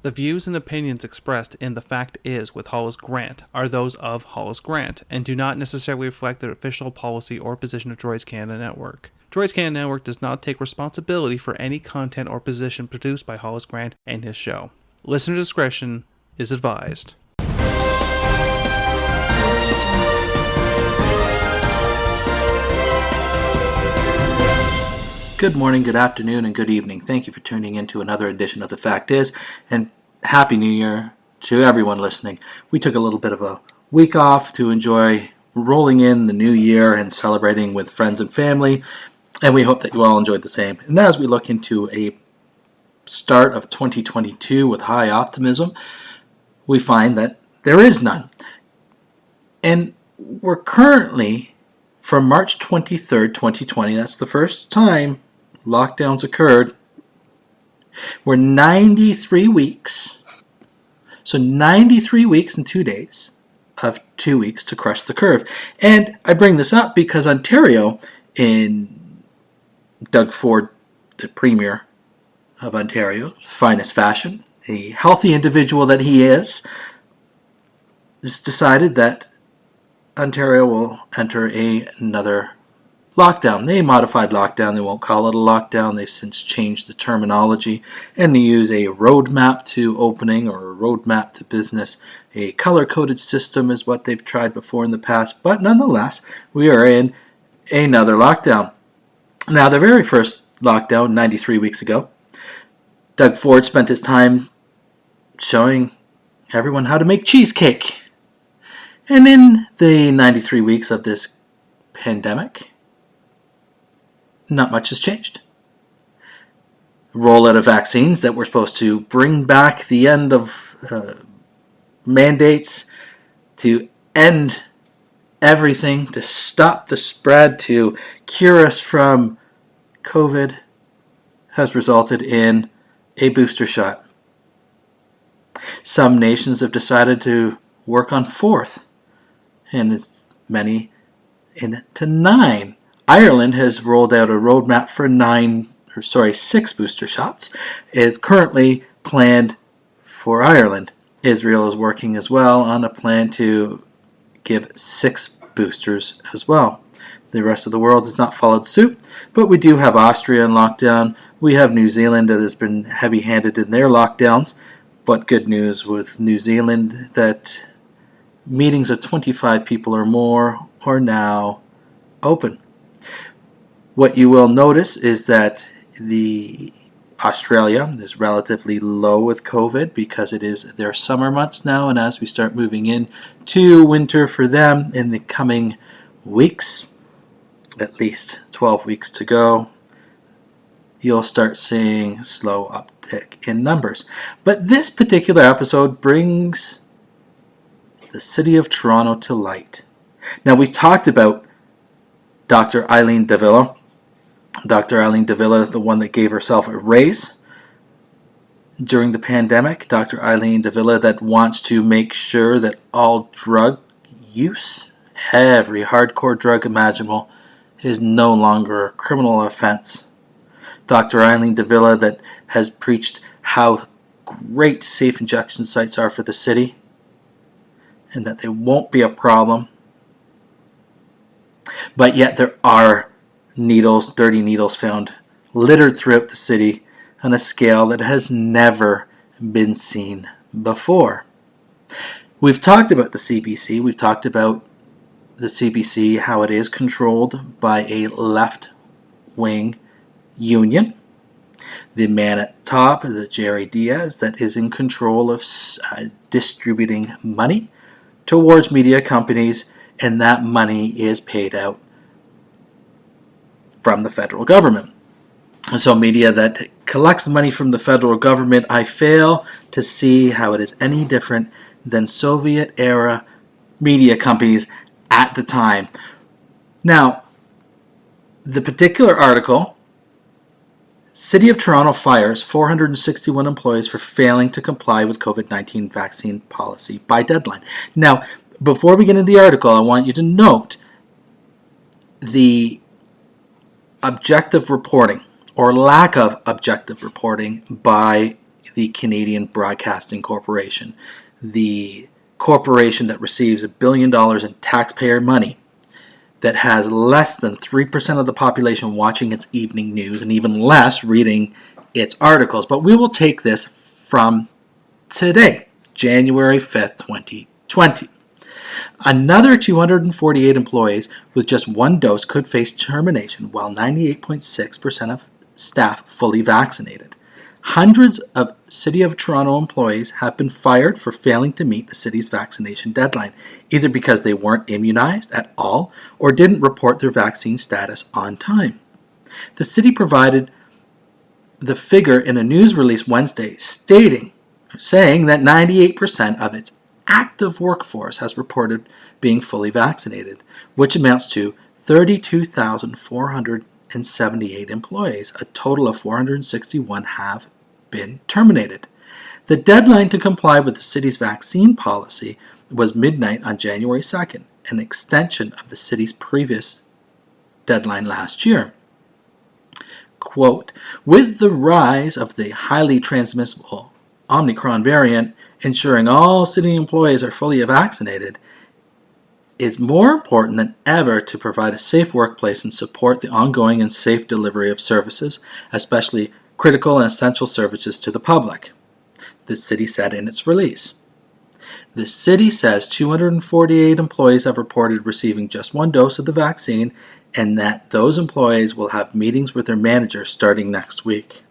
The views and opinions expressed in The Fact Is with Hollis Grant are those of Hollis Grant and do not necessarily reflect the official policy or position of Droids Canada Network. Droids Canada Network does not take responsibility for any content or position produced by Hollis Grant and his show. Listener discretion is advised. Good morning, good afternoon, and good evening. Thank you for tuning in to another edition of The Fact Is, and Happy New Year to everyone listening. We took a little bit of a week off to enjoy rolling in the new year and celebrating with friends and family, and we hope that you all enjoyed the same. And as we look into a start of 2022 with high optimism, we find that there is none. And we're currently, from March 23rd, 2020, that's the first time lockdowns occurred, we're 93 weeks. So 93 weeks and 2 days of 2 weeks to crush the curve. And I bring this up because Ontario, in Doug Ford, the Premier of Ontario, finest fashion, a healthy individual that he is, has decided that Ontario will enter another lockdown. They modified lockdown. They won't call it a lockdown. They've since changed the terminology and they use a roadmap to opening or a roadmap to business. A color-coded system is what they've tried before in the past, but nonetheless, we are in another lockdown. Now, the very first lockdown, 93 weeks ago, Doug Ford spent his time showing everyone how to make cheesecake. And in the 93 weeks of this pandemic, not much has changed. Rollout of vaccines that were supposed to bring back the end of mandates, to end everything, to stop the spread, to cure us from COVID, has resulted in a booster shot. Some nations have decided to work on fourth, and it's many into 9. Ireland has rolled out a roadmap for 6 booster shots. It is currently planned for Ireland. Israel is working as well on a plan to give 6 boosters as well. The rest of the world has not followed suit, but we do have Austria in lockdown. We have New Zealand that has been heavy-handed in their lockdowns, but good news with New Zealand that meetings of 25 people or more are now open. What you will notice is that Australia is relatively low with COVID because it is their summer months now, and as we start moving in to winter for them in the coming weeks, at least 12 weeks to go, you'll start seeing slow uptick in numbers. But this particular episode brings the city of Toronto to light. Now, we've talked about Dr. Eileen de Villa. Dr. Eileen de Villa, the one that gave herself a raise during the pandemic. Dr. Eileen de Villa that wants to make sure that all drug use, every hardcore drug imaginable, is no longer a criminal offense. Dr. Eileen de Villa that has preached how great safe injection sites are for the city and that they won't be a problem. But yet there are dirty needles found littered throughout the city on a scale that has never been seen before. We've talked about the CBC. We've talked about the CBC, how it is controlled by a left-wing union. The man at top, the Jerry Diaz, that is in control of distributing money towards media companies, and that money is paid out from the federal government. So media that collects money from the federal government, I fail to see how it is any different than Soviet-era media companies at the time. Now, the particular article, City of Toronto fires 461 employees for failing to comply with COVID-19 vaccine policy by deadline. Now, before we get into the article, I want you to note the objective reporting or lack of objective reporting by the Canadian Broadcasting Corporation, the corporation that receives $1 billion in taxpayer money, that has less than 3% of the population watching its evening news and even less reading its articles. But we will take this from today, January 5th, 2020. Another 248 employees with just one dose could face termination, while 98.6% of staff fully vaccinated. Hundreds of City of Toronto employees have been fired for failing to meet the city's vaccination deadline, either because they weren't immunized at all or didn't report their vaccine status on time. The city provided the figure in a news release Wednesday, saying that 98% of its active workforce has reported being fully vaccinated, which amounts to 32,478 employees. A total of 461 have been terminated. The deadline to comply with the city's vaccine policy was midnight on January 2nd, an extension of the city's previous deadline last year. Quote, with the rise of the highly transmissible Omicron variant, ensuring all city employees are fully vaccinated is more important than ever to provide a safe workplace and support the ongoing and safe delivery of services, especially critical and essential services to the public, the city said in its release. The city says 248 employees have reported receiving just one dose of the vaccine and that those employees will have meetings with their managers starting next week.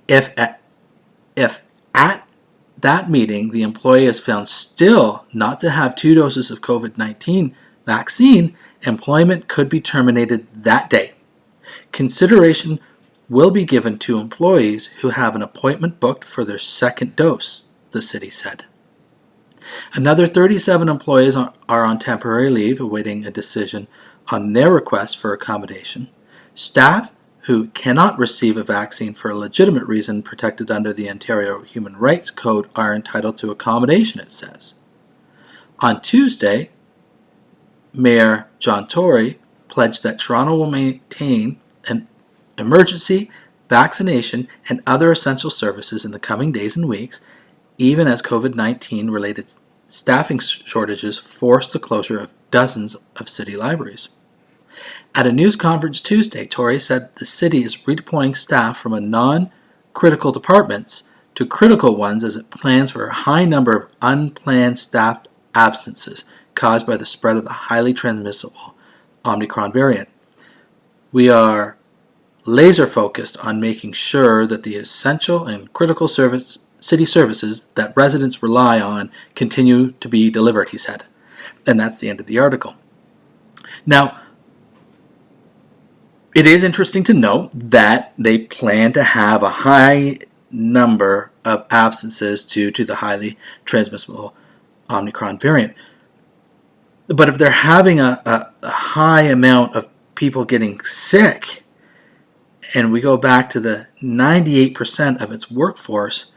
If at that meeting the employee is found still not to have 2 doses of COVID-19 vaccine, employment could be terminated that day. Consideration will be given to employees who have an appointment booked for their second dose, the city said. Another 37 employees are on temporary leave awaiting a decision on their request for accommodation. Staff who cannot receive a vaccine for a legitimate reason protected under the Ontario Human Rights Code are entitled to accommodation, it says. On Tuesday, Mayor John Tory pledged that Toronto will maintain an emergency, vaccination, and other essential services in the coming days and weeks, even as COVID-19 related staffing shortages force the closure of dozens of city libraries. At a news conference Tuesday, Tory said the city is redeploying staff from non-critical departments to critical ones as it plans for a high number of unplanned staff absences caused by the spread of the highly transmissible Omicron variant. We are laser focused on making sure that the essential and critical city services that residents rely on continue to be delivered, he said. And that's the end of the article. Now, it is interesting to note that they plan to have a high number of absences due to the highly transmissible Omicron variant. But if they're having a high amount of people getting sick, and we go back to the 98% of its workforce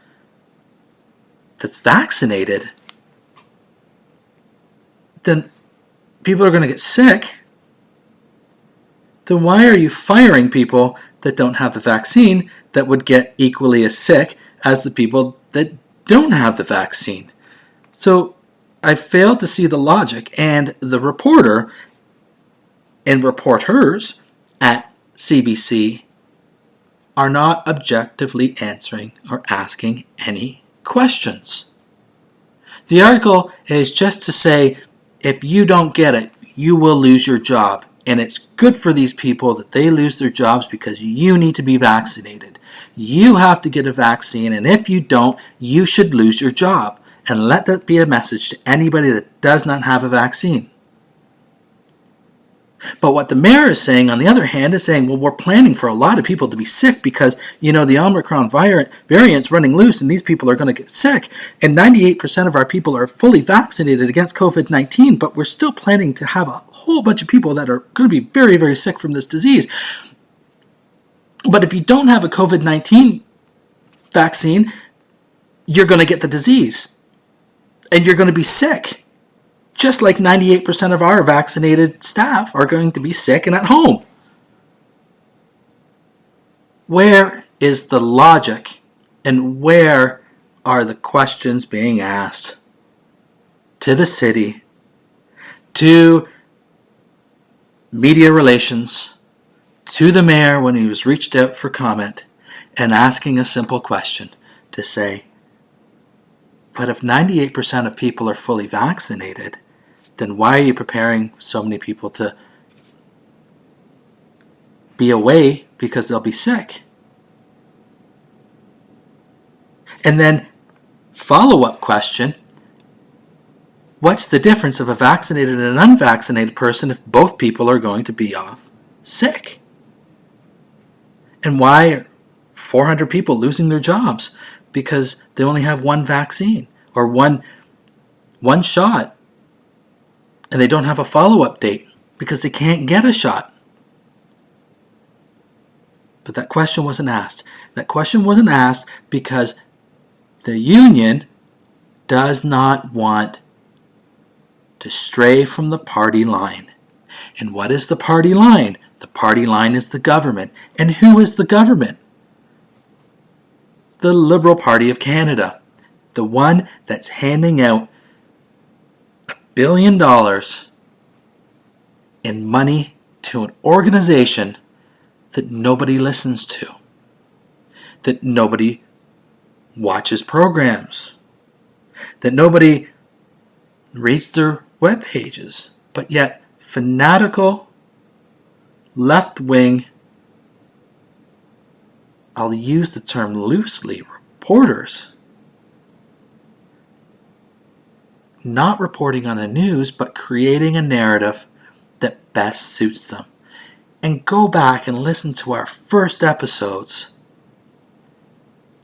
that's vaccinated, then people are going to get sick. Then why are you firing people that don't have the vaccine that would get equally as sick as the people that don't have the vaccine? So I failed to see the logic, and the reporter and reporters at CBC are not objectively answering or asking any questions. The article is just to say, if you don't get it, you will lose your job. And it's good for these people that they lose their jobs because you need to be vaccinated. You have to get a vaccine, and if you don't, you should lose your job. And let that be a message to anybody that does not have a vaccine. But what the mayor is saying, on the other hand, is saying, well, we're planning for a lot of people to be sick because, the Omicron variant's running loose and these people are going to get sick. And 98% of our people are fully vaccinated against COVID-19, but we're still planning to have a whole bunch of people that are going to be very, very sick from this disease. But if you don't have a COVID-19 vaccine, you're going to get the disease. And you're going to be sick. Just like 98% of our vaccinated staff are going to be sick and at home. Where is the logic And where are the questions being asked to the city, to media relations, to the mayor when he was reached out for comment and asking a simple question to say, but if 98% of people are fully vaccinated, then why are you preparing so many people to be away because they'll be sick? And then follow-up question, what's the difference of a vaccinated and an unvaccinated person if both people are going to be off sick? And why are 400 people losing their jobs because they only have one vaccine or one shot, and they don't have a follow-up date because they can't get a shot? But that question wasn't asked. That question wasn't asked because the union does not want to stray from the party line. And what is the party line? The party line is the government. And who is the government? The Liberal Party of Canada. The one that's handing out $1 billion in money to an organization that nobody listens to, that nobody watches programs, that nobody reads their web pages, but yet fanatical, left-wing, I'll use the term loosely, reporters, not reporting on the news, but creating a narrative that best suits them. And go back and listen to our first episodes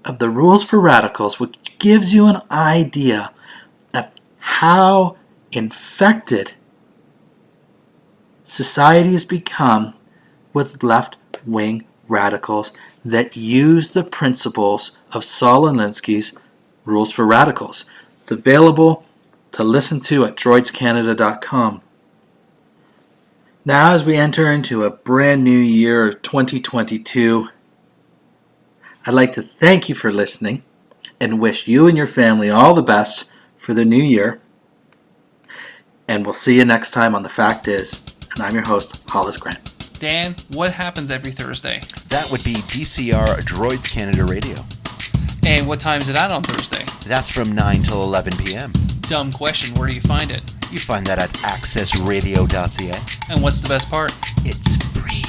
of the Rules for Radicals, which gives you an idea of how infected society has become with left-wing radicals that use the principles of Saul Alinsky's Rules for Radicals. It's available to listen to at droidscanada.com. Now, as we enter into a brand new year, 2022, I'd like to thank you for listening and wish you and your family all the best for the new year. And we'll see you next time on The Fact Is. And I'm your host, Hollis Grant. Dan, what happens every Thursday? That would be DCR Droids Canada Radio. And what time is it on Thursday? That's from 9 till 11 p.m. Dumb question, where do you find it? You find that at accessradio.ca. And what's the best part? It's free.